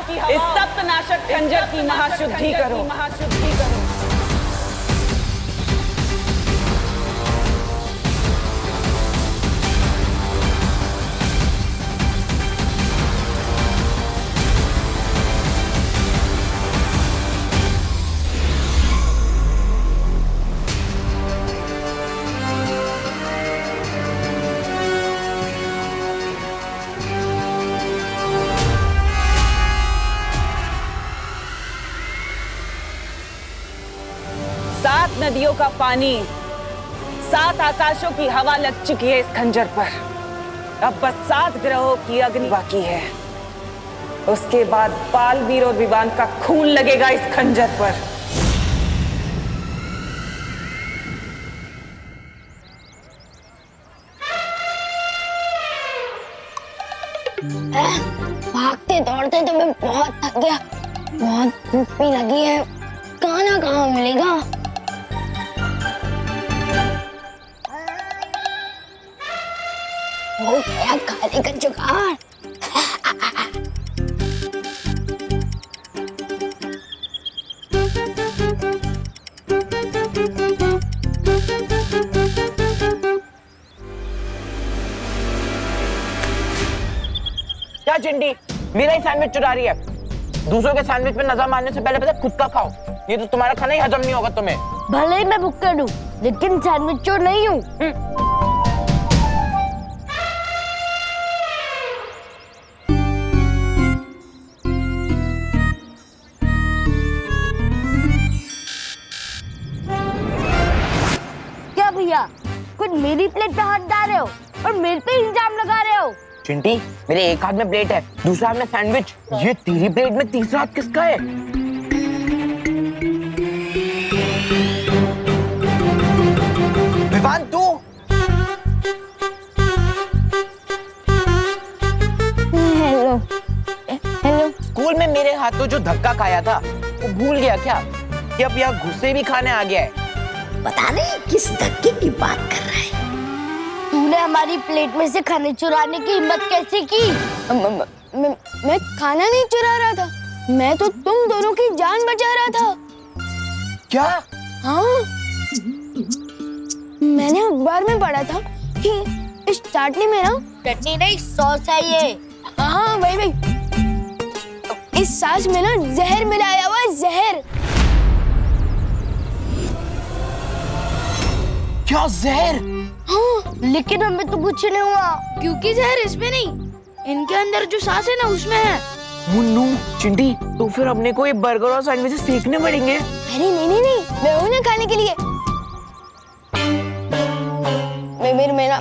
इस सप्तनाशक खंजर की महाशुद्धि करो। सात नदियों का पानी, सात आकाशों की हवा लग चुकी है इस खंजर पर। अब बस 7 ग्रहों की अग्नि बाकी है। उसके बाद बालवीर और विवान का खून लगेगा इस खंजर पर। भागते दौड़ते तो मैं बहुत थक गया, बहुत भूख भी लगी है। खाना कहाँ मिलेगा? हो गया खाने का जुगाड़। क्या चिंटी, मेरा ही सैंडविच चुरा रही है? दूसरों के सैंडविच पे नजर मारने से पहले खुद का खाओ। ये तो तुम्हारा खाना ही हजम नहीं होगा तुम्हें। भले ही मैं भुक्कड़ हूँ, लेकिन सैंडविच चोर नहीं हूँ। क्या भैया, खुद मेरी प्लेट पे हाथ डाल रहे हो और मेरे पे इल्जाम लगा रहे हो? चिंटी, मेरे एक हाथ में प्लेट है, दूसरा हाथ में सैंडविच। ये तेरी प्लेट में तीसरा हाथ किसका है? विवान तू? Hello hello. स्कूल में मेरे हाथों जो धक्का खाया था वो भूल गया क्या कि अब यहाँ गुस्से भी खाने आ गया है? पता नहीं किस धक्के की बात कर रहा है। तूने हमारी प्लेट में से खाने चुराने की हिम्मत कैसे की? मैं खाना नहीं चुरा रहा था, मैं तो तुम दोनों की जान बचा रहा था। क्या? हाँ, मैंने अखबार में पढ़ा था कि इस चाटनी में ना चटनी नहीं सॉस है ये। हाँ वही। इस सॉस में ना जहर मिलाया हुआ है, जहर। क्या जहर? हाँ, लेकिन हमें तो कुछ नहीं हुआ क्योंकि जहर इसमें नहीं, इनके अंदर जो सांस है ना उसमें है। मुन्नू, चिंटी, तो फिर अपने को ये बर्गर और सैंडविचेस फेंकने पड़ेंगे। अरे नहीं, मैं हूँ ना खाने के लिए।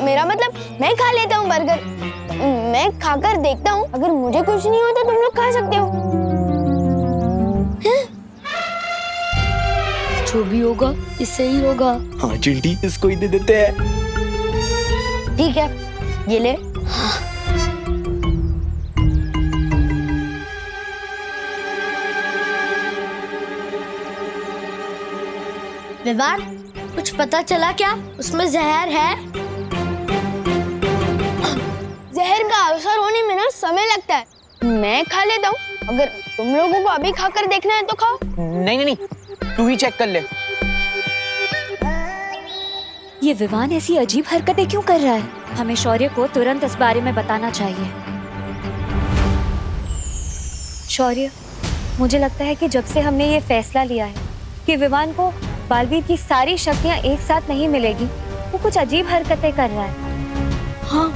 मेरा मतलब मैं खा लेता हूँ बर्गर। मैं खाकर देखता हूँ, अगर मुझे कुछ नहीं होता तुम लोग खा सकते हो। जो भी होगा इससे ही होगा। हाँ चिंटी, इसको ही दे देते हैं। ठीक है, ये ले। विवान, कुछ पता चला क्या? उसमें जहर है। जहर का असर होने में ना समय लगता है। मैं खा लेता हूँ, अगर तुम लोगों को अभी खाकर देखना है तो खाओ। नहीं, तू ही चेक कर ले। ये विवान ऐसी अजीब हरकतें क्यों कर रहा है? हमें शौर्य को तुरंत इस बारे में बताना चाहिए। शौर्य, मुझे लगता है कि जब से हमने ये फैसला लिया है कि विवान को बालवीर की सारी शक्तियां एक साथ नहीं मिलेगी, वो कुछ अजीब हरकतें कर रहा है। हाँ,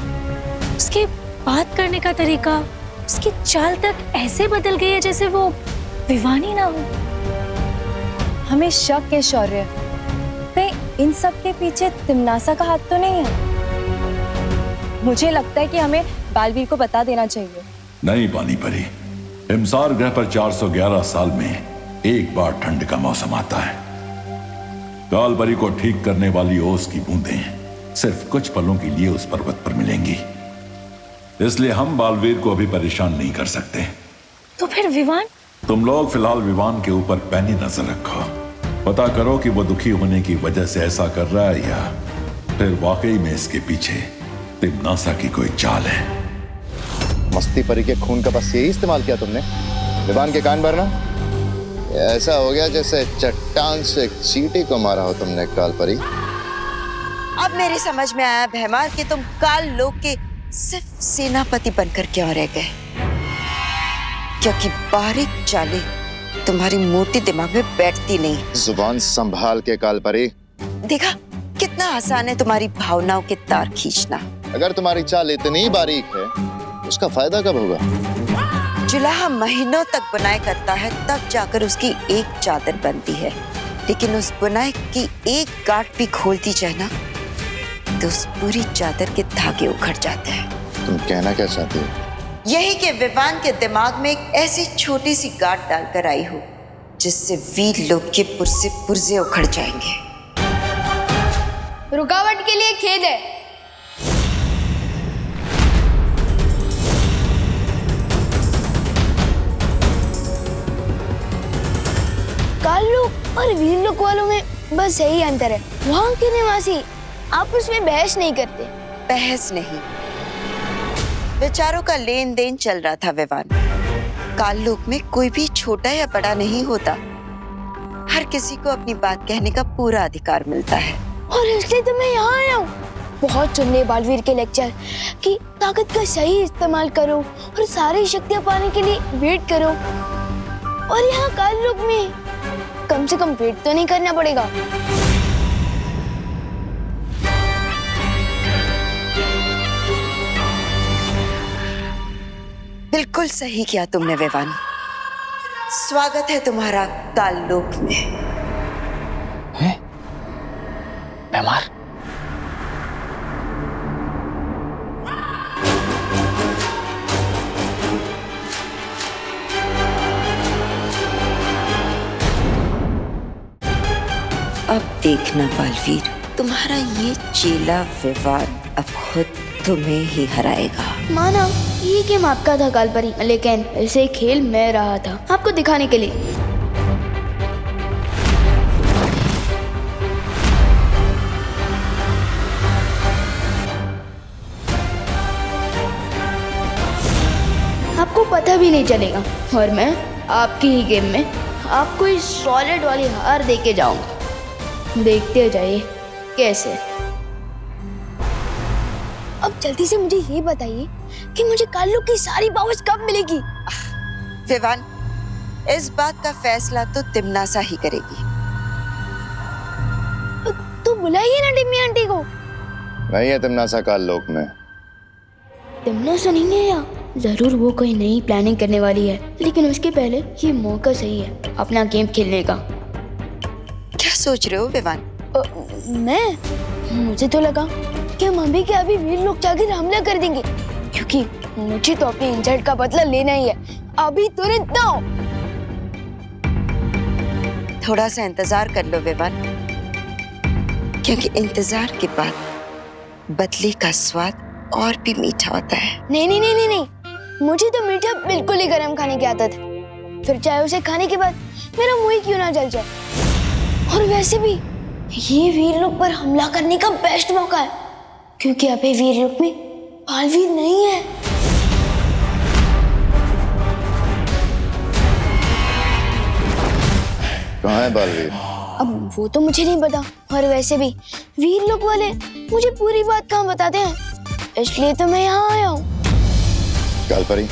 उसके बात करने का तरीका, उसकी चाल तक ऐसे बदल गई है जैसे वो विवान ही ना हो। हमें शक है शौर्य, कहीं इन सब के पीछे तिमनासा का हाथ तो नहीं है? मुझे लगता है कि हमें बालवीर को बता देना चाहिए। नहीं पानी परी, हिमसार ग्रह पर 411 साल में एक बार ठंड का मौसम आता है। काल परी को ठीक करने वाली ओस की बूंदें सिर्फ कुछ पलों के लिए उस पर्वत पर मिलेंगी, इसलिए हम बालवीर को अभी परेशान नहीं कर सकते। तो फिर विवान? तुम लोग फिलहाल विवान के ऊपर पैनी नजर रखो, पता करो कि वो दुखी होने की वजह से ऐसा कर रहा है या फिर वाकई में इसके पीछे तिमनासा की कोई चाल है। मस्ती परी के खून का बस यही इस्तेमाल किया तुमने? विवान के कान भरना। ऐसा हो गया जैसे चट्टान से एक चींटी को मारा हो तुमने काल परी। अब मेरी समझ में आया भैमार कि तुम काल लोक के सिर्फ सेनापति बनकर क्यों रह गए, क्योंकि बारीक चालें तुम्हारी मोटी दिमाग में बैठती नहीं। जुबान संभाल के काल परी। देखा कितना आसान है तुम्हारी भावनाओं के तार खींचना। अगर तुम्हारी चाल इतनी बारीक है, उसका फायदा कब होगा? जुलाहा महीनों तक बुनाई करता है, तब जाकर उसकी एक चादर बनती है। लेकिन उस बुनाई की एक गांठ भी खोलती जाए ना, तो उस पूरी चादर के धागे उखड़ जाते हैं। तुम कहना क्या चाहती हो? यही कि विवान के दिमाग में एक ऐसी छोटी सी गांठ डालकर आई हो, जिससे वीर लोग के पुर्जे पुर्जे उखड़ जाएंगे। रुकावट के लिए खेद है। काल लोक और वीर लोक वालों में बस यही अंतर है। वहाँ के निवासी आपस में बहस नहीं करते। बहस नहीं, विचारों का लेन देन चल रहा था विवान। काल लोक में कोई भी छोटा या बड़ा नहीं होता, हर किसी को अपनी बात कहने का पूरा अधिकार मिलता है। और इसलिए तो मैं यहाँ आया हूँ। बहुत सुन लिए बालवीर के लेक्चर कि ताकत का सही इस्तेमाल करो और सारी शक्तियाँ पाने के लिए वेट करो, और यहाँ काल लोक में कम से कम वेट तो नहीं करना पड़ेगा। बिल्कुल सही किया तुमने विवान। स्वागत है तुम्हारा काल लोक में। हैं? भैमार? अब देखना बालवीर, तुम्हारा ये चेला विवान अब खुद तुम्हें ही हराएगा। माना ये गेम आपका था कालपरी, लेकिन इसे खेल मैं रहा था आपको दिखाने के लिए। आपको पता भी नहीं चलेगा, और मैं आपकी ही गेम में आपको इस सॉलिड वाली हार दे के जाऊंगा। देखते जाइए कैसे। अब जल्दी से मुझे ये बताइए कि मुझे काल लोक की सारी पावर्स कब मिलेगी? विवान, इस बात का फैसला तो तिमनासा ही करेगी। तो बुलाइए ना टिम्मी आंटी को। नहीं है तिमनासा काल लोक में। तिमनासा नहीं है या जरूर वो कोई नई प्लानिंग करने वाली है, लेकिन उसके पहले ये मौका सही है अपना गेम खेलने का। क्या सोच रहे हो विवान? मुझे तो लगा कि हम अभी के अभी वीर लोग जाकर हमला कर देंगे, क्योंकि मुझे तो अपने इंसल्ट का बदला लेना ही है, अभी तुरंत ना। थोड़ा सा इंतजार कर लो विवान, क्योंकि इंतजार के बाद बदले का स्वाद और भी मीठा होता है। नहीं, मुझे तो मीठा बिल्कुल ही गरम खाने की आदत है, फिर चाहे उसे खाने के बाद मेरा मुंह ही क्यों ना जल जाए। और वैसे भी ये वीर लोक पर हमला करने का बेस्ट मौका है, क्योंकि अभी वीर लोक में बालवीर नहीं है। कहाँ है बालवीर? अब वो तो मुझे नहीं पता, और वैसे भी वीर लोक वाले मुझे पूरी बात कहाँ बताते हैं, इसलिए तो मैं यहाँ आया हूँ। कालपरी,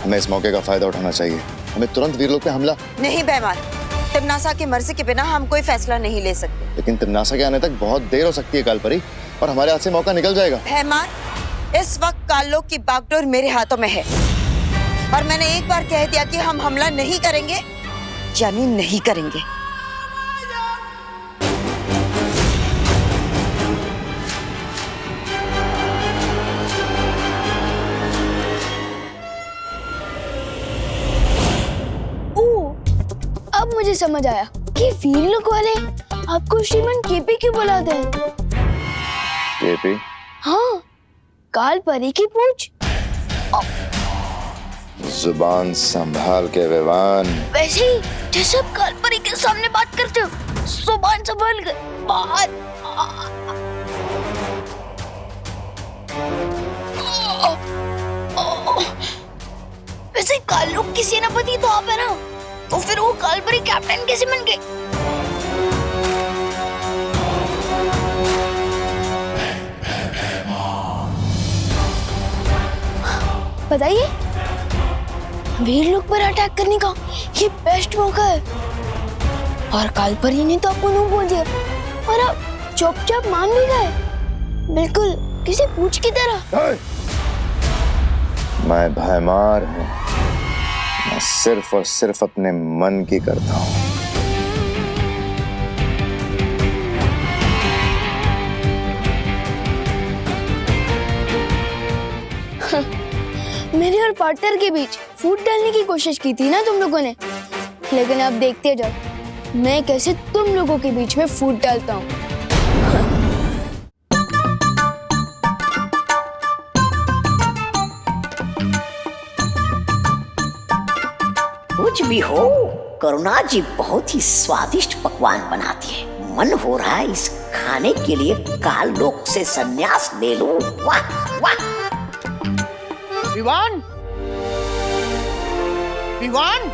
हमें इस मौके का फायदा उठाना चाहिए। हमें तुरंत वीर लोक पे हमला। नहीं बेईमान, तिमनासा की मर्जी के बिना हम कोई फैसला नहीं ले सकते। लेकिन तिमनासा के आने तक बहुत देर हो सकती है कालपरी, और हमारे हाथ से मौका निकल जाएगा। बेईमान, इस वक्त काल लोक की बागडोर मेरे हाथों में है, और मैंने एक बार कह दिया कि हम हमला नहीं करेंगे, यानी नहीं करेंगे। अब मुझे समझ आया कि वीर लोक वाले आपको श्रीमान केपी क्यों बुलाते हैं। केपी? हाँ, काल परी की पूछ। जुबान संभाल के विवान। वैसे ही जैसे आप काल परी के सामने बात करते हो, जुबान संभाल के बात। वैसे काल लोक की सेनापति तो आप आप है ना, तो फिर वो कालपरी कैप्टन कैसे बन गए? बताइए, वीर लोग पर अटैक करने का ये बेस्ट मौका है। और कालपरी ने तो आपको नो बोल दिया और आप चुपचाप मान भी गए, बिल्कुल किसी पूछ की तरह। मैं भयमार हूँ, मैं सिर्फ और सिर्फ अपने मन की करता हूँ। मेरे और पार्टनर के बीच फूट डालने की कोशिश की थी ना तुम लोगों ने, लेकिन अब देखते जाओ मैं कैसे तुम लोगों के बीच में फूट डालता हूँ। कुछ भी हो, करुणा जी बहुत ही स्वादिष्ट पकवान बनाती है। मन हो रहा है इस खाने के लिए काल लोक से संन्यास ले लूं। वाह वाह। विवान, विवान,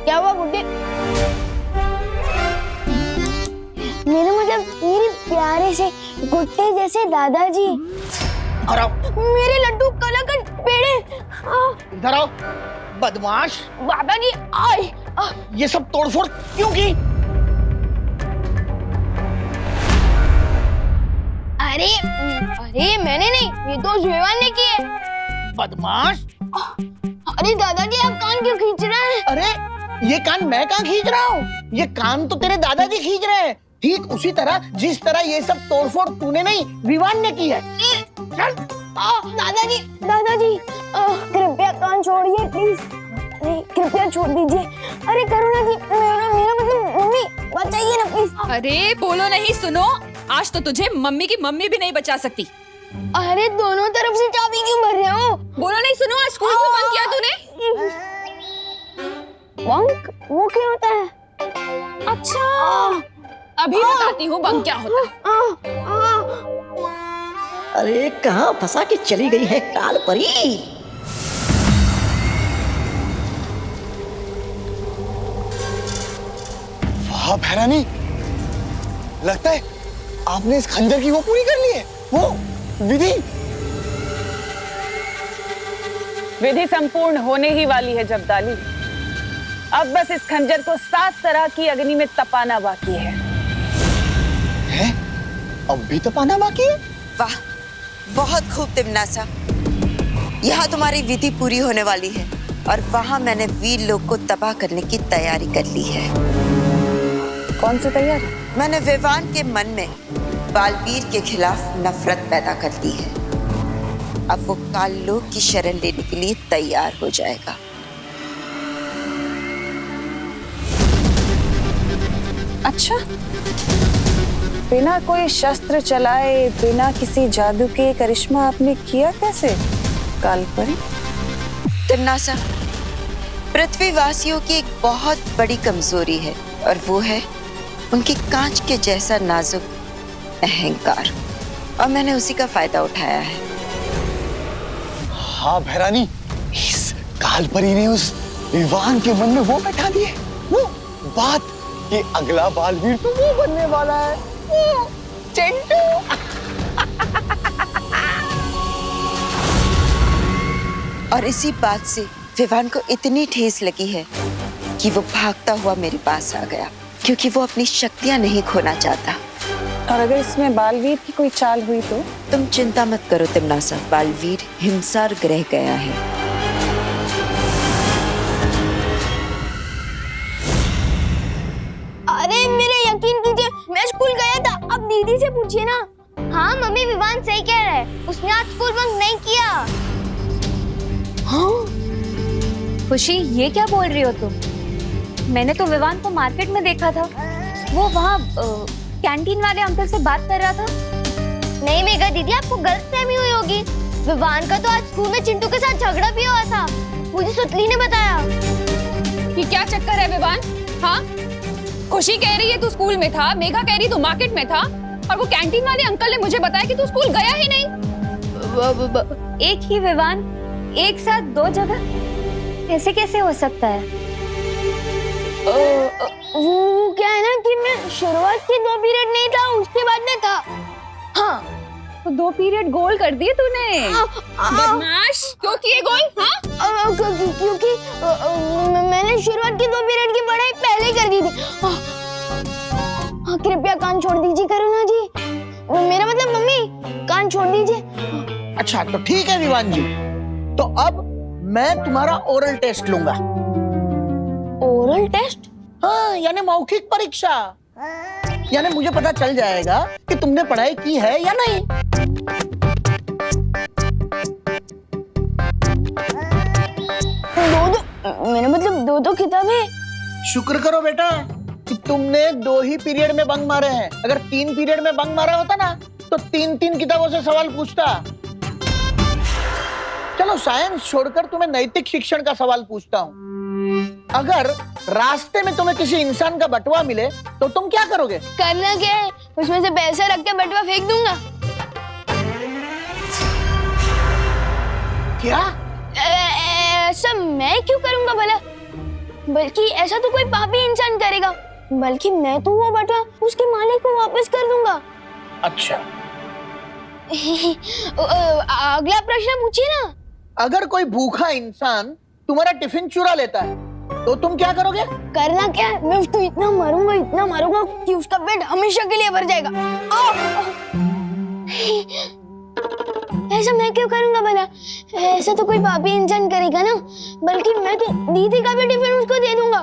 क्या हुआ गुड्डे? मेरे मतलब मेरे प्यारे से गुड्डे जैसे दादाजी। इधर आओ, मेरे लड्डू कलाकंद पेड़े। इधर आओ, बदमाश। दादाजी आए। ये सब तोड़फोड़ क्यों की? अरे अरे मैंने नहीं, ये तो विवान ने की है। बदमाश। अरे दादाजी आप कान क्यों खींच रहे हैं? अरे ये कान मैं कहाँ खींच रहा हूँ? ये कान तो तेरे दादाजी खींच रहे हैं, ठीक उसी तरह जिस तरह ये सब तोड़फोड़ तूने नहीं विवान ने की है। चल। दादाजी दादाजी कृपया कान छोड़िए प्लीज। अरे कृपया छोड़ दीजिए। अरे करुणा जी, मेरा मेरा मतलब मम्मी बचाइए ना प्लीज। अरे बोलो नहीं, सुनो, आज तो तुझे मम्मी की मम्मी भी नहीं बचा सकती। अरे दोनों तरफ से चाबी क्यों भर रहे हो? बोलो नहीं, सुनो, आज स्कूल क्यों बंद किया तूने? बंक वो क्या होता है? अच्छा, अभी बताती हूँ बंक क्या होता है। अरे कहाँ फंसा के चली गई है काल परी? वाह भैरानी, लगता है आपने इस खंजर की वो पूरी कर ली है, वो विधि। विधि संपूर्ण होने ही वाली है जब्दाली। अब बस इस खंजर को 7 तरह की अग्नि में तपाना बाकी है। हैं? अब भी तपाना बाकी है? वाह, बहुत खूब तिमनासा। यहाँ तुम्हारी विधि पूरी होने वाली है और वहाँ मैंने वीर लोग को तबाह करने की तैयारी कर ली है। कौन सी तैयारी? मैंने विवान के मन में बालवीर के खिलाफ नफरत पैदा कर दी है। अब वो काल लोक की शरण लेने के लिए तैयार हो जाएगा। अच्छा, बिना कोई शस्त्र चलाए, बिना किसी जादू के करिश्मा आपने किया कैसे कालपरी? तिमनासा, पृथ्वीवासियों की एक बहुत बड़ी कमजोरी है और वो है उनके कांच के जैसा नाजुक अहंकार, और मैंने उसी का फायदा उठाया है। हाँ भैरानी, इस कालपरी ने उस विवान के मन में वो बैठा दिए, वो बात कि अगला बालवीर तो वो बनने वाला है, वो चिंटू। और इसी बात से विवान को इतनी ठेस लगी है कि वो भागता हुआ मेरे पास आ गया, क्योंकि वो अपनी शक्तियां नहीं खोना चाहता। और अगर इसमें बालवीर की कोई चाल हुई तो? तुम चिंता मत करो तिमनासा, बालवीर हिमसार ग्रह गया है। अरे मेरे यकीन कीजिए, मैं स्कूल गया था। अब दीदी से पूछिए ना। हाँ मम्मी, विवान सही कह रहा है, उसने आज स्कूल बंक नहीं किया। हाँ? खुशी, ये क्या बोल रही हो तुम? मैंने तो विवान को मार्केट में देखा था, वो वहाँ कैंटीन वाले अंकल से बात कर रहा था। नहीं मेघा दीदी, आपको गलतफहमी हुई होगी। विवान का तो आज स्कूल में चिंटू के साथ झगड़ा भी हुआ था, मुझे सुतली ने बताया। कि क्या चक्कर है विवान? हाँ, खुशी कह रही है तू स्कूल में था, मेघा कह रही तू मार्केट में था, और वो कैंटीन वाले अंकल ने मुझे बताया कि तू स्कूल गया ही नहीं। एक ही विवान एक साथ 2 जगह, ऐसे कैसे हो सकता है? वो क्या है ना कि मैं शुरुआत के 2 पीरियड नहीं था, उसके बाद में था। हाँ तो 2 पीरियड गोल कर दिए तूने। बदमाश, क्यों किए गोल? हाँ क्योंकि मैंने शुरुआत के 2 पीरियड की पढ़ाई पहले कर दी थी। कृपया कान छोड़ दीजिए करुणा जी, मेरा मतलब मम्मी, कान छोड़ दीजिए। अच्छा तो ठीक है विवान जी, तो अब मैं तुम्हारा ओरल टेस्ट लूंगा। Oral test? हाँ, यानी मौखिक परीक्षा। यानी मुझे पता चल जाएगा कि तुमने पढ़ाई की है या नहीं। मेरा मतलब 2 किताबें। शुक्र करो बेटा कि तुमने 2 ही पीरियड में बंक मारे हैं। अगर 3 पीरियड में बंक मारा होता ना तो 3 किताबों से सवाल पूछता। चलो साइंस छोड़कर तुम्हें नैतिक शिक्षण का सवाल पूछता हूँ। अगर रास्ते में तुम्हें किसी इंसान का बटुआ मिले तो तुम क्या करोगे? करना क्या है, उसमें से पैसे रख के बटुआ फेंक दूंगा। क्या? ऐसा मैं क्यों करूंगा भला? बल्कि ऐसा तो कोई पापी इंसान करेगा, बल्कि मैं तो वो बटुआ उसके मालिक को वापस कर दूंगा। अच्छा अगला प्रश्न पूछिए ना। अगर कोई भूखा इंसान तुम्हारा टिफिन चुरा लेता है तो तुम क्या करोगे? करना क्या है, मैं उसको इतना मारूंगा कि उसका पेट हमेशा के लिए भर जाएगा। ऐसा मैं क्यों करूंगा भला? ऐसा तो कोई पापी इंसान करेगा ना, बल्कि मैं तो दीदी का भी टिफिन उसको दे दूंगा।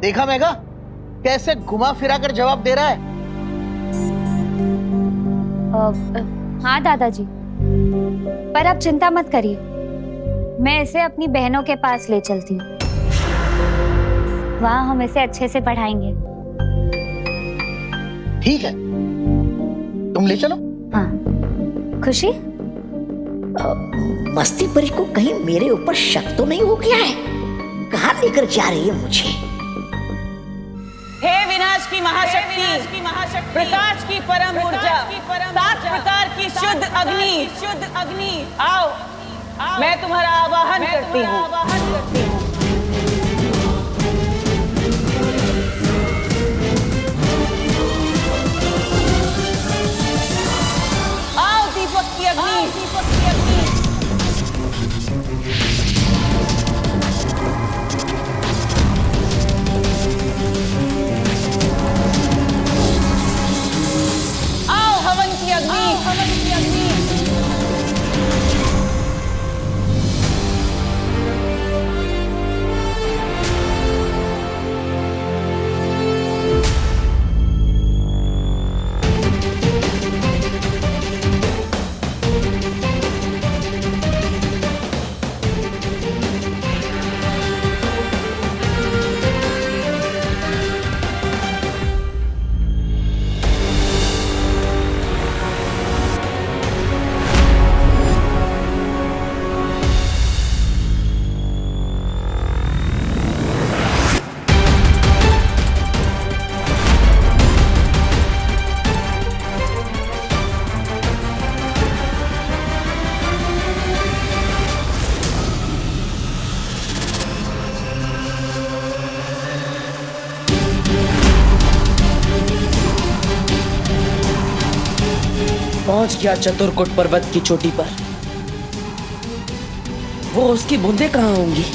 देखा मेघा कैसे घुमा फिरा कर जवाब दे रहा है। हाँ दादाजी, पर आप चिंता मत करिए, मैं इसे अपनी बहनों के पास ले चलती हूँ। वहाँ हम इसे अच्छे से पढ़ाएंगे। ठीक है, तुम ले चलो। हाँ खुशी, मस्ती परी को कहीं मेरे ऊपर शक तो नहीं हो गया है? कहाँ लेकर जा रही है मुझे? हे विनाश की महाशक्ति, प्रकाश की परम ऊर्जा, 7 प्रकार की शुद्ध अग्नि, आओ मैं तुम्हारा आवाहन करती हूँ। आओ दीपक की अग्नि। आओ हवन की अग्नि। पहुंच गया चतुरकुट पर्वत की चोटी पर। वो उसकी बूंदें कहाँ होंगी?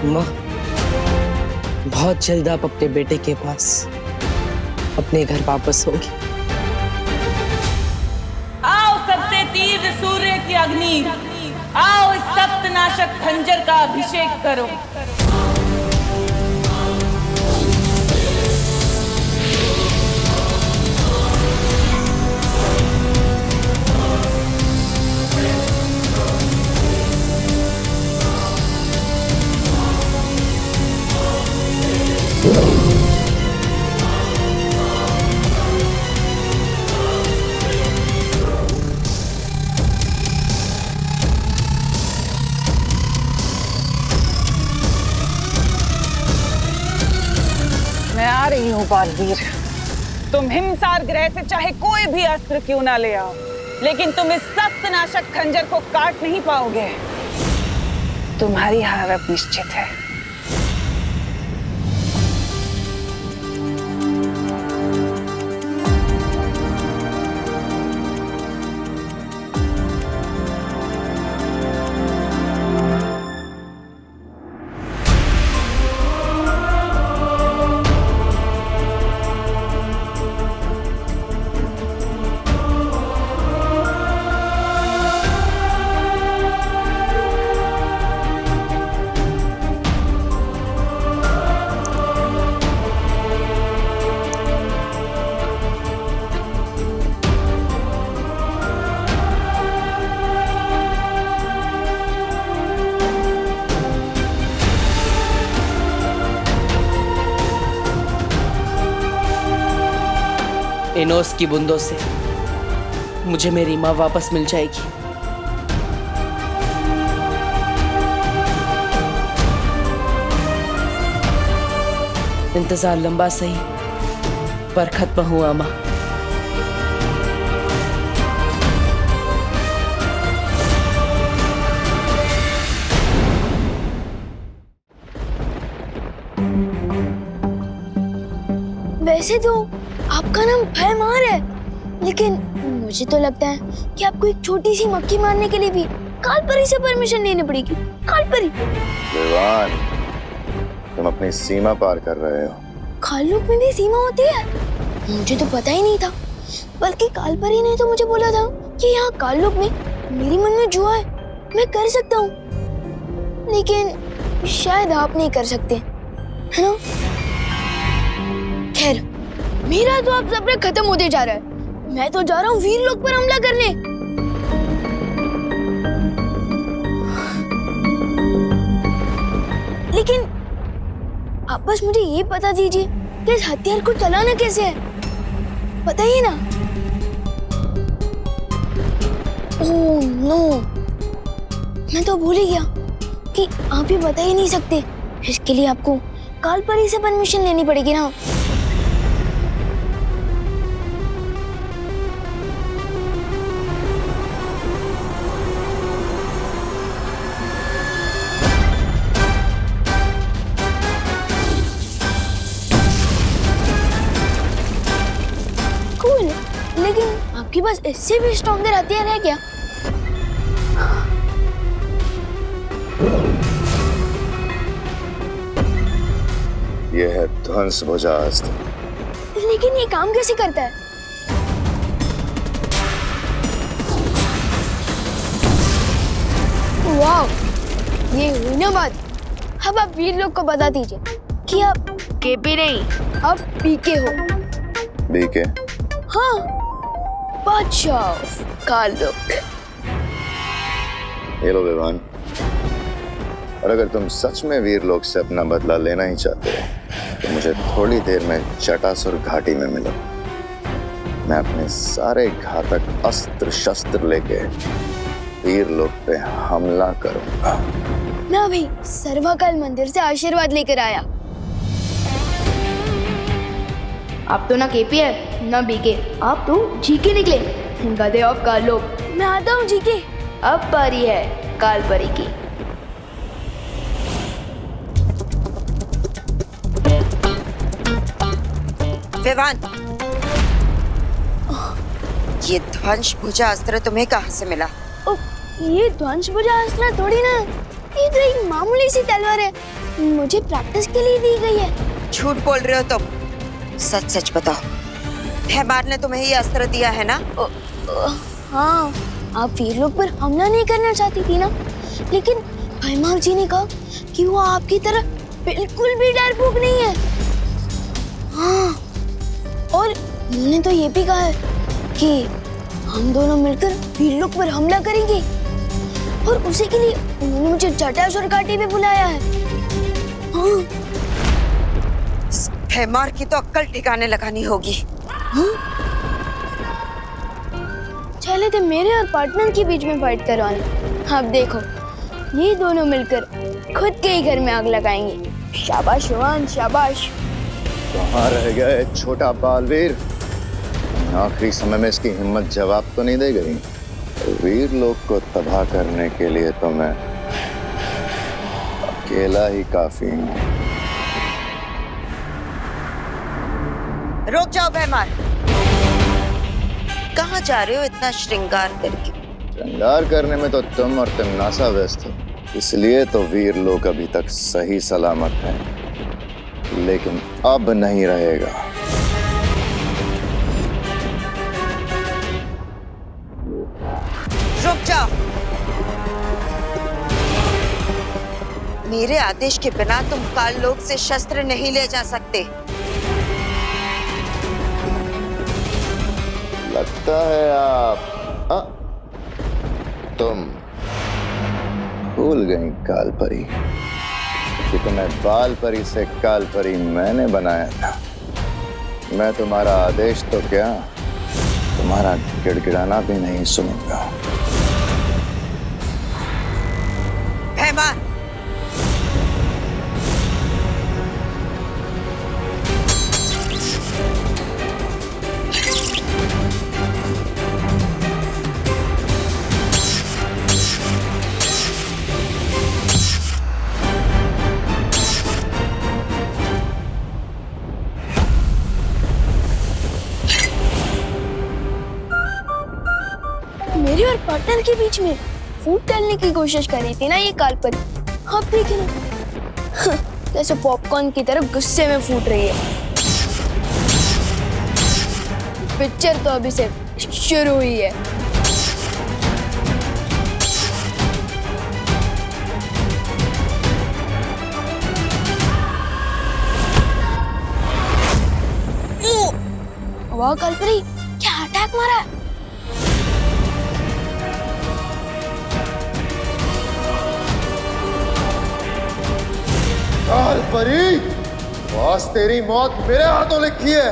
माँ, बहुत जल्द आप अपने बेटे के पास अपने घर वापस होगी। आओ सबसे तीव्र सूर्य की अग्नि, आओ इस सप्तनाशक खंजर का अभिषेक करो। बता रही हूँ बालवीर, तुम हिमसार ग्रह से चाहे कोई भी अस्त्र क्यों ना ले आओ, लेकिन तुम इस सख्त नाशक खंजर को काट नहीं पाओगे। तुम्हारी हार अब निश्चित है। एनोस की बूंदों से मुझे मेरी माँ वापस मिल जाएगी। इंतजार लंबा सही पर खत्म हुआ माँ। वैसे तो आपका नाम भयमार है, लेकिन मुझे तो लगता है कि आपको एक छोटी सी मक्खी मारने के लिए भी कालपरी से परमिशन लेनी पड़ेगी। कालपरी? विवान, तुम अपनी सीमा पार कर रहे हो। काललोक में भी सीमा होती है? मुझे तो पता ही नहीं था, बल्कि कालपरी ने तो मुझे बोला था कि यहाँ काललोक में मेरे मन में जुआ है, मैं कर सकता हूँ, लेकिन शायद आप नहीं कर सकते, है ना? खैर, मेरा तो अब सब्र खत्म होते जा रहा है। मैं तो जा रहा हूँ वीरलोक पर हमला करने। लेकिन आप बस मुझे ये बता दीजिए कि इस हथियार को चलाना कैसे है, बताइए ना। ओह नो, मैं तो भूल ही गया कि आप ही बता ही नहीं सकते। इसके लिए आपको कालपरी से परमिशन लेनी पड़ेगी ना। लेकिन आपके पास इससे भी स्ट्रॉन्गर हथियार है क्या? यह है ध्वंस भुजा अस्त्र। लेकिन ये काम कैसे करता है? वाह, ये हुई ना बात। अब आप वीरलोक को बता दीजिए कि आप केपी नहीं, आप पीके हो। बीके? हाँ, बादशाह काललोक। ये लो विवान, और अगर तुम सच में वीरलोक से अपना बदला लेना ही चाहते हो तो मुझे थोड़ी देर में जटासुर घाटी में मिलो। मैं अपने सारे घातक अस्त्र शस्त्र लेके वीरलोक पे हमला करूंगा। मैं अभी सर्वकाल मंदिर से आशीर्वाद लेकर आया। आप तो ना केपी है ना बीके, आप तो जीके निकले, गधे ऑफ काललोक। मैं आता हूँ जीके, अब बारी है कालपरी की। विवान, ये ध्वंस भुजा अस्त्र तुम्हें कहाँ से मिला? ये ध्वंस भुजा अस्त्र थोड़ी ना, ये तो एक मामूली सी तलवार है, मुझे प्रैक्टिस के लिए दी गई है। झूठ बोल रहे हो तुम, सच सच बताओ। भयमार ने तुम्हें ये अस्त्र दिया है ना? हाँ, आप वीरलोक पर हमला नहीं करना चाहती थी ना, लेकिन भयमार जी ने कहा कि वो आपकी तरह बिल्कुल भी डरपोक नहीं है। हाँ, और उन्होंने तो ये भी कहा है कि हम दोनों मिलकर वीरलोक पर हमला करेंगे, और उसी के लिए उन्होंने मुझे जटासुर घाटी में बुलाया है। हाँ, भयमार की तो अक्ल ठिकाने लगानी होगी। चले थे मेरे और पार्टनर के बीच में फाइट करवाने, अब देखो ये दोनों मिलकर खुद के ही घर में आग लगाएंगे। शाबाश रोहन, शाबाश। कहाँ रह गया छोटा बालवीर? आखिरी समय में इसकी हिम्मत जवाब तो नहीं दे गई। वीर लोग को तबाह करने के लिए तो मैं अकेला ही काफी हूँ। रुक जाओ भैमार, कहाँ जा रहे हो इतना श्रृंगार करके? श्रृंगार करने में तो तुम और तिमनासा व्यस्त हो, इसलिए तो वीर लोग अभी तक सही सलामत हैं, लेकिन अब नहीं रहेगा। रुक जाओ, मेरे आदेश के बिना तुम काल लोक से शस्त्र नहीं ले जा सकते। लगता है आप तुम भूल गई कालपरी कि तुम्हें बालपरी से कालपरी मैंने बनाया था। मैं तुम्हारा आदेश तो क्या, तुम्हारा गिड़गिड़ाना भी नहीं सुनूंगा। भैमार, मेरे और पार्टनर के बीच में फूट डालने की कोशिश कर रही थी ना ये कालपरी। अब देखिए ना जैसे पॉपकॉर्न की तरह गुस्से में फूट रही है। पिक्चर तो अभी से शुरू हुई है। वाह कालपरी, क्या अटैक मारा! कालपरी, बॉस तेरी मौत मेरे हाथों लिखी है।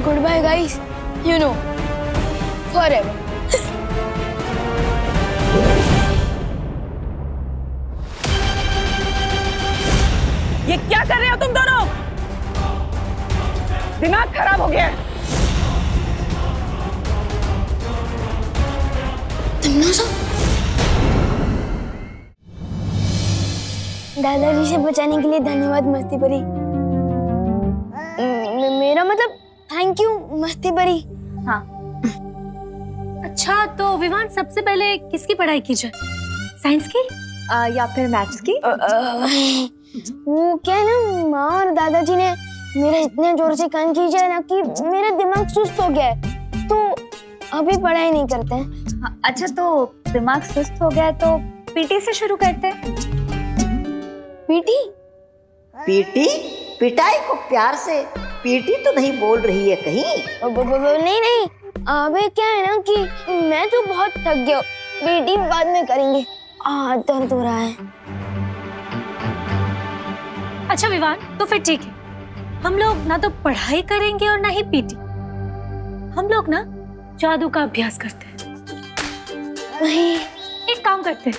Good bye guys, you know forever. ये क्या कर रहे हो तुम दोनों? दिमाग खराब हो गया है। दादाजी से बचाने के लिए धन्यवाद मस्ती परी। मेरा मतलब थैंक यू मस्ती परी। हाँ। अच्छा तो विवान, सबसे पहले किसकी पढ़ाई की जाए? साइंस की या फिर मैथ्स की? वो क्या है ना, माँ और दादाजी ने मेरा इतने जोर से कान खींचा है ना कि मेरा दिमाग सुस्त हो गया है, तो अभी पढ़ाई नहीं करते हैं। अच्छा तो दिमाग सुस्त हो गया है तो पीटी से शुरू करते हैं। पीटी? पीटी? पिटाई को प्यार से पीटी तो नहीं बोल रही है कहीं? नहीं नहीं, अबे क्या है ना कि मैं तो बहुत थक गया, पीटी बाद में करेंगे, दर्द हो रहा है। अच्छा विवान, तो फिर ठीक है, हम लोग ना तो पढ़ाई करेंगे और ना ही पीटी, हम लोग ना जादू का अभ्यास करते हैं। एक काम करते हैं,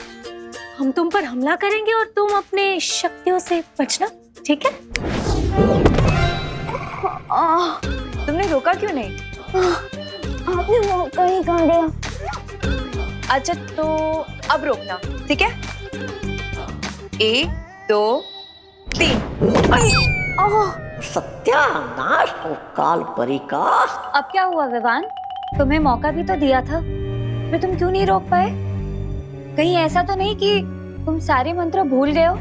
हम तुम पर हमला करेंगे और तुम अपने शक्तियों से बचना, ठीक है? तुमने रोका क्यों नहीं? आपने मौका ही कहाँ दिया। अच्छा तो अब रोकना, ठीक है? 1 2 3। सत्यानाश हो कालपरी का। अब क्या हुआ विवान? तुम्हें मौका भी तो दिया था, फिर तुम क्यों नहीं रोक पाए? कहीं ऐसा तो नहीं कि तुम सारे मंत्र भूल गए हो?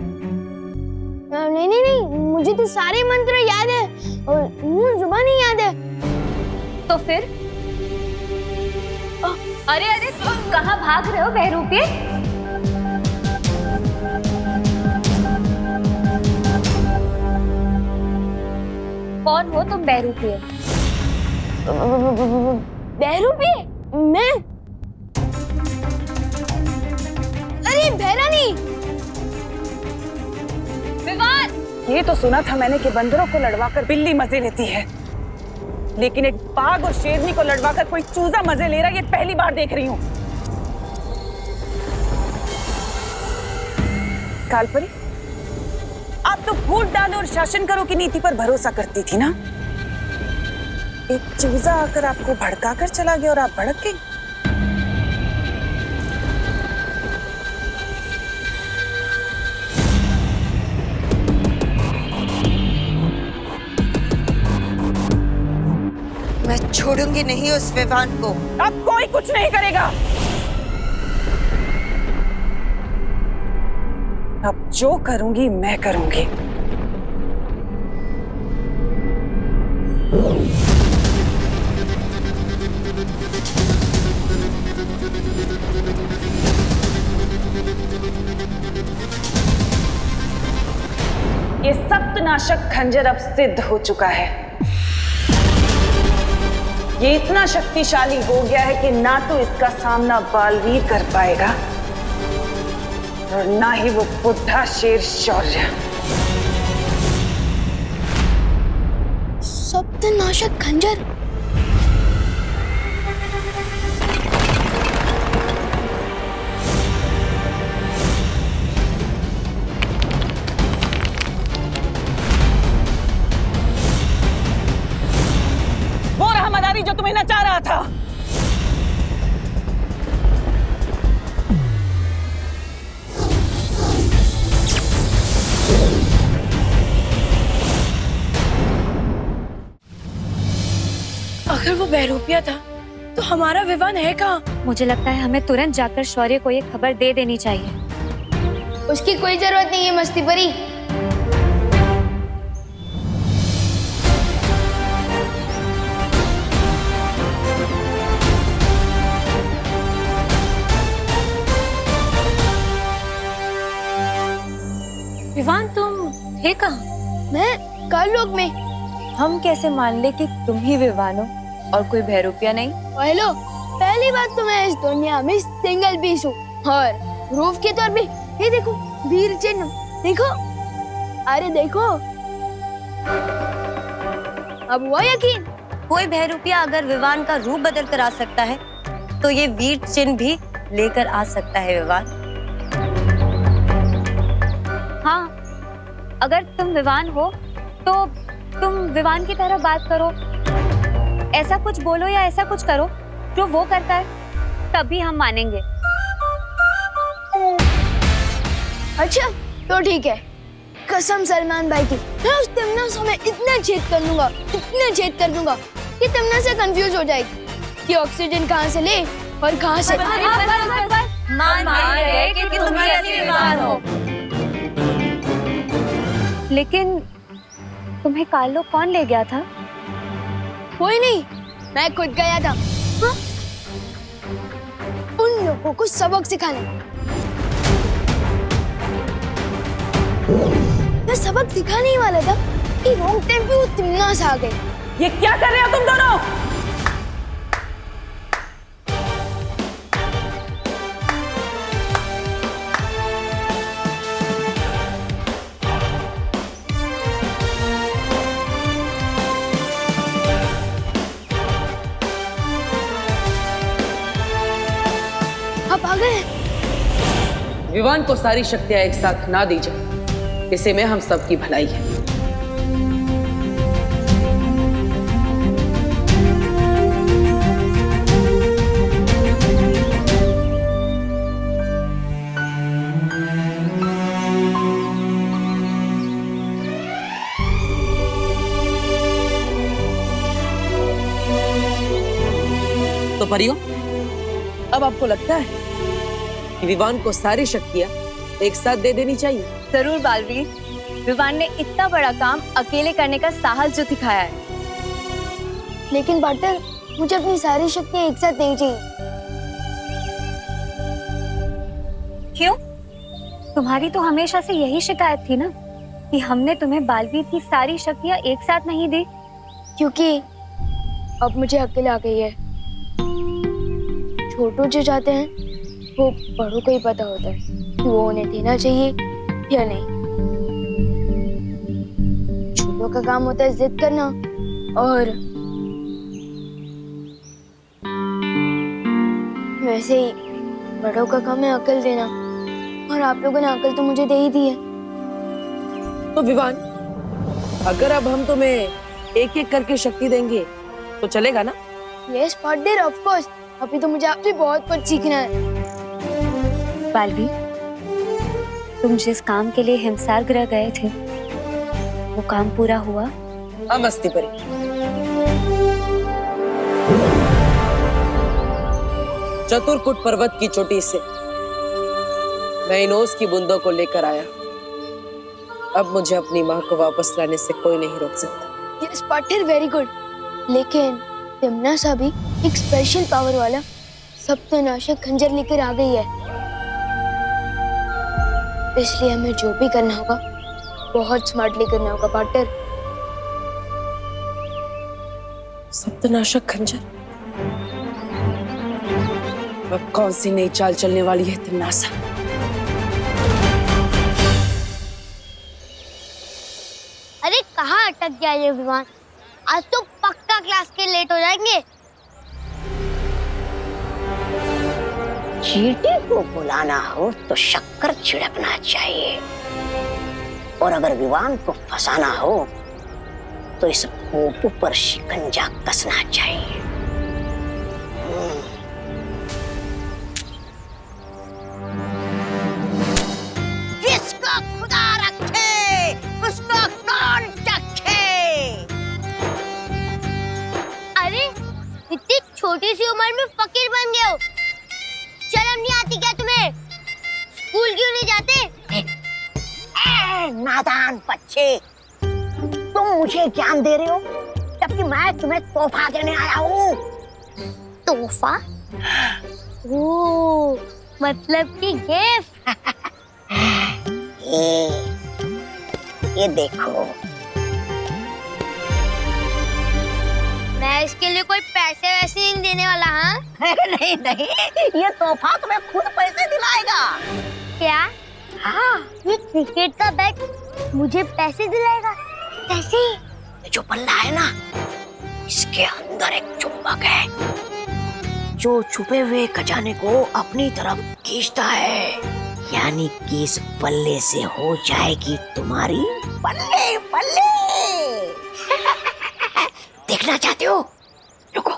नहीं नहीं नहीं, मुझे तो सारे मंत्र याद है और मुंह जुबान ही याद है। तो फिर? अरे अरे तुम कहाँ भाग रहे हो बहरूपिये? कौन हो तुम बहरूपिये? बहरूपिये? मैं? अरे बहरानी! विवान! ये तो सुना था मैंने कि बंदरों को लड़वाकर बिल्ली मजे लेती है, लेकिन एक बाघ और शेरनी को लड़वाकर कोई चूजा मजे ले रहा है, ये पहली बार देख रही हूँ। कालपरी, आप तो वोट डालो और शासन करो की नीति पर भरोसा करती थी ना। एक चूजा आकर आपको भड़का कर चला गया और आप भड़क गई। मैं छोड़ूंगी नहीं उस विवान को। अब कोई कुछ नहीं करेगा। अब जो करूंगी मैं करूंगी। ये सप्तनाशक खंजर अब सिद्ध हो चुका है। ये इतना शक्तिशाली हो गया है कि ना तो इसका सामना बालवीर कर पाएगा और ना ही वो बुढ़ा शेर शौर्य। सप्तनाशक खंजर। वो रहा मदारी जो तुम्हें नचा रहा था। अगर वो बहरूपिया था तो हमारा विवान है कहाँ? मुझे लगता है हमें तुरंत जाकर शौर्य को ये खबर दे देनी चाहिए। उसकी कोई जरूरत नहीं है मस्ती परी। विवान तुम थे कहाँ? मैं काललोक में। हम कैसे मान ले कि तुम ही विवान हो और कोई बहरूपिया नहीं? हेलो, पहली बात तो मैं इस दुनिया में सिंगल पीस हूँ और प्रूफ के तौर पे ये देखो वीर चिन्ह देखो। अरे देखो, अब हुआ यकीन? कोई बहरूपिया अगर विवान का रूप बदल कर आ सकता है तो ये वीर चिन्ह भी लेकर आ सकता है विवान। हाँ, अगर तुम विवान हो तो तुम विवान की तरह बात करो, ऐसा कुछ बोलो या ऐसा कुछ करो जो वो करता है, तभी हम मानेंगे। अच्छा तो ठीक है, कसम सलमान भाई की, मैं उस तिमना में इतना छेद कर दूंगा, इतना छेद कर दूंगा कि तिमना से कंफ्यूज हो जाएगी कि ऑक्सीजन कहाँ से ले और कहाँ से। मान रहे कि तुम ही असली विवान हो। लेकिन तुम्हें काललोक कौन ले गया था? कोई नहीं, मैं खुद गया था। हाँ? उन लोगों को सबक सिखाने। मैं सबक सिखाने ही वाला था कि रॉन्ग टाइम पे वो तिमना से आ गए। ये क्या कर रहे हो तुम दोनों? आप आ गए? विवान को सारी शक्तियां एक साथ ना दी जाए, इसे में हम सबकी भलाई है। तो परियों, अब आपको लगता है कि विवान को सारी शक्तियां एक साथ दे देनी चाहिए? जरूर बालवीर, विवान ने इतना बड़ा काम अकेले करने का साहस जो दिखाया है। लेकिन पार्टनर, मुझे अपनी सारी शक्तियां एक साथ नहीं चाहिए। क्यों? तुम्हारी तो हमेशा से यही शिकायत थी ना कि हमने तुम्हें बालवीर की सारी शक्तियां एक साथ नहीं दी। क्योंकि अब मुझे अकेले आ गई है। छोटू जो चाहते हैं वो बड़ों को ही पता होता है कि वो उन्हें देना चाहिए या नहीं। छोटों का काम होता है जिद करना और वैसे ही बड़ों का काम है अकल देना, और आप लोगों ने अकल तो मुझे दे ही दी है। तो विवान, अगर अब हम तुम्हें एक एक करके शक्ति देंगे तो चलेगा ना? Yes partner, of course. अभी तो मुझे आपसे बहुत कुछ सीखना है। बालवीर, तुम जिस काम के लिए हिमसार ग्रह गए थे वो काम पूरा हुआ? हाँ मस्ती परी। चतुरकुट पर्वत की चोटी से मैं इन ओस की बूंदों को लेकर आया। अब मुझे अपनी माँ को वापस लाने से कोई नहीं रोक सकता। Yes partner, very good. लेकिन तिम्नासा भी एक स्पेशल पावर वाला सप्तनाशक खंजर लेकर आ गई है, इसलिए हमें जो भी करना होगा बहुत स्मार्टली करना होगा पार्टनर। सप्तनाशक खंजर? अब कौन सी नई चाल चलने वाली है तिम्नासा? अरे कहाँ अटक गया ये विमान? आज तो पक्का क्लास के लेट हो जाएंगे। चींटी को बुलाना हो तो शक्कर छिड़कना चाहिए, और अगर विवान को फंसाना हो तो इस पोपू पर शिकंजा कसना चाहिए। जिसको खुदा रखे उसको कौन चखे। अरे इतनी छोटी सी उम्र में फकीर बन गए हो, शर्म नहीं आती क्या तुम्हें? स्कूल क्यों नहीं जाते? नादान बच्चे, तुम मुझे ज्ञान दे रहे हो जबकि मैं तुम्हें तोहफा देने आया हूँ। तोहफा? ओ, मतलब कि गिफ्ट। ये देखो। मैं इसके लिए कोई पैसे वैसे नहीं देने वाला। हाँ नहीं नहीं, ये तोहफा तुम्हें खुद पैसे दिलाएगा। क्या? हाँ, ये क्रिकेट का बैट मुझे पैसे दिलाएगा? कैसे? ये जो बल्ला है ना, इसके अंदर एक चुंबक है जो छुपे हुए खजाने को अपनी तरफ खींचता है, यानी कि इस बल्ले से हो जाएगी तुम्हारी बल्ले बल्ले। देखना चाहते हो? रुको।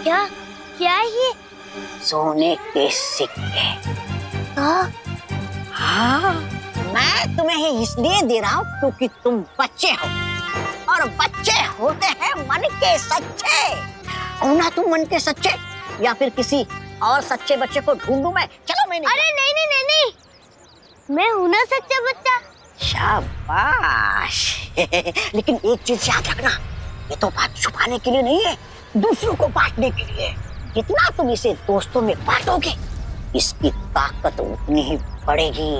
क्या क्या है ये? सोने के सिक्के। हाँ, मैं तुम्हें ही इसलिए दे रहा हूँ क्योंकि तुम बच्चे हो, और बच्चे होते हैं मन के सच्चे। हो ना तुम मन के सच्चे, या फिर किसी और सच्चे बच्चे को ढूंढूं मैं? चलो मैंने। अरे नहीं नहीं नहीं नहीं, मैं हूं ना सच्चा बच्चा। शाबाश। लेकिन एक चीज याद रखना, ये तो बात छुपाने के लिए नहीं है, दूसरों को बांटने के लिए। जितना तुम इसे दोस्तों में बांटोगे इसकी ताकत उतनी ही बढ़ेगी,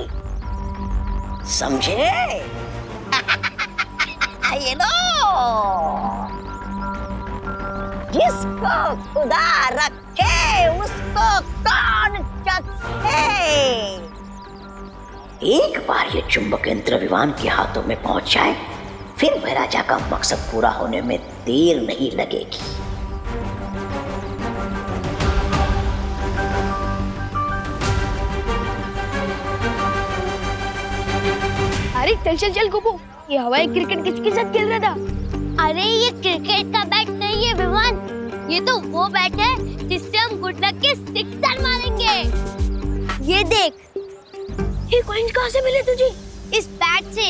समझे? ये लो, जिसको खुदा रखे उसको कौन चखे। एक बार ये चुंबक यंत्र विमान के हाथों में पहुंच जाए, फिर महाराजा का मकसद पूरा होने में देर नहीं लगेगी। अरे चल चल चल गोपू, ये हवाई क्रिकेट किसके साथ खेल रहा था? अरे ये क्रिकेट का बैट नहीं है विमान, ये तो वो बैट है जिससे हम गुड लक के सिक्सर मारेंगे। ये देख, ये कॉइंस कहाँ से मिले तुझे? इस बैट से।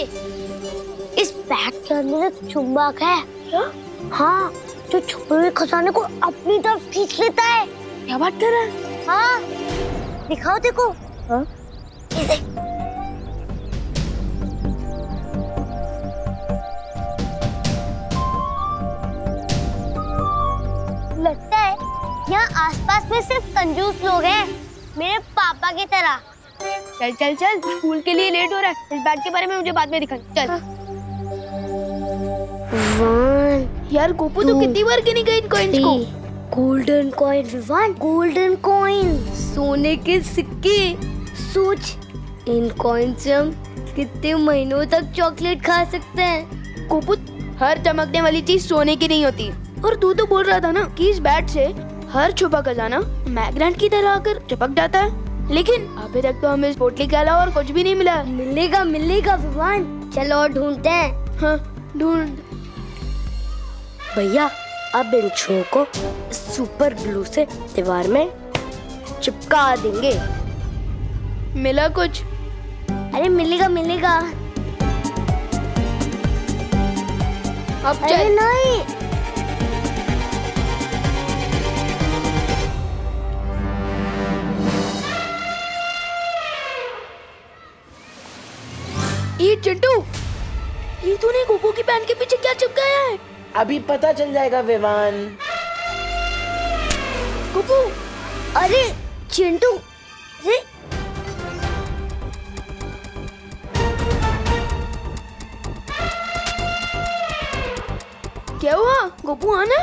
इस बैट के अंदर एक चुंबक है। क्या? हाँ, जो छुपे हुए खजाने को अपनी तरफ खींच लेता है। क्या बात कर रहा है? हाँ, दिखाओ देखो। हाँ? ये देख। लगता है यहाँ आसपास में सिर्फ कंजूस लोग हैं, मेरे पापा की तरह। चल चल चल, स्कूल के लिए लेट हो रहा है। इस बैट के बारे में मुझे बाद में दिखा। चल। यार गोपू तो कितनी बार गिनी गई इन कॉइन्स को? Golden coin Vivaan, golden coin, सोने के सिक्के। सोच, इन कॉइन से हम कितने महीनों तक चॉकलेट खा सकते हैं। कुपुत, हर चमकने वाली चीज सोने की नहीं होती। और तू तो बोल रहा था ना कि इस बैट से हर छुपा खजाना मैग्नेट की तरह आकर चिपक जाता है, लेकिन अभी तक तो हमें इस पोटली के अलावा और कुछ भी नहीं मिला। मिलेगा मिलेगा विवान, चलो और ढूंढते हैं। हाँ ढूंढ। भैया अब इन छुओं को सुपर ग्लू से दीवार में चिपका देंगे। मिला कुछ? अरे मिलेगा मिलेगा। अब अरे नहीं, ये चिंटू, ये तूने कोको की पैंट के पीछे क्या चिपकाया है? अभी पता चल जाएगा विवान। कोको, अरे चिंटू, अरे क्या हुआ? गोपू आना?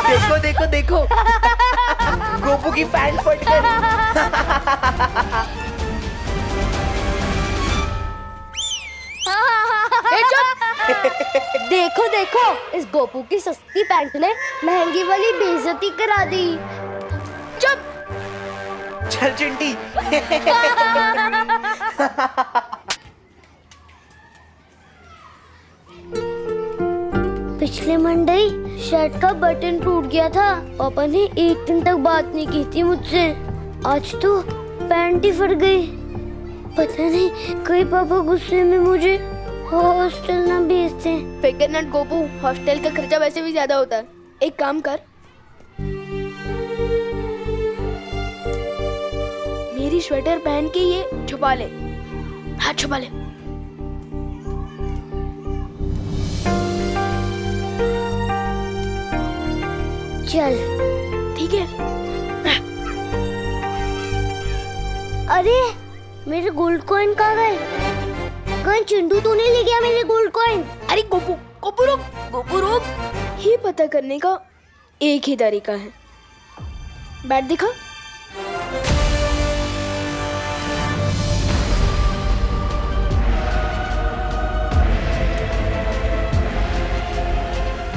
देखो देखो देखो, गोपू की पैंट फट गई। देखो देखो, इस गोपू की सस्ती पैंट ने महंगी वाली बेइज्जती करा दी। चुप। चल चिंटी। पिछले मंडे शर्ट का बटन टूट गया था। पापा ने एक दिन तक बात नहीं की थी मुझसे। आज तो पैंट ही फट गई। पता नहीं कहीं पापा गुस्से में मुझे हॉस्टल ना भेजते। फिकर नट गोपू, हॉस्टल का खर्चा वैसे भी ज्यादा होता है। एक काम कर, मेरी स्वेटर पहन के ये छुपा ले। हाँ छुपा ले। चल ठीक है। अरे मेरे गोल्ड कॉइन कहाँ गए? कहीं चिंटू तो नहीं ले गया मेरे गोल्ड कॉइन? अरे गोपू, गोपू रुक, गोपू रुक। ये पता करने का एक ही तरीका है। बैट दिखा।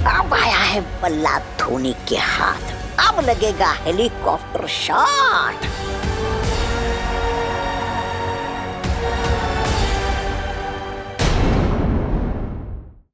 अब आया है बल्ला धोनी के हाथ। अब लगेगा हेलीकॉप्टर शॉट।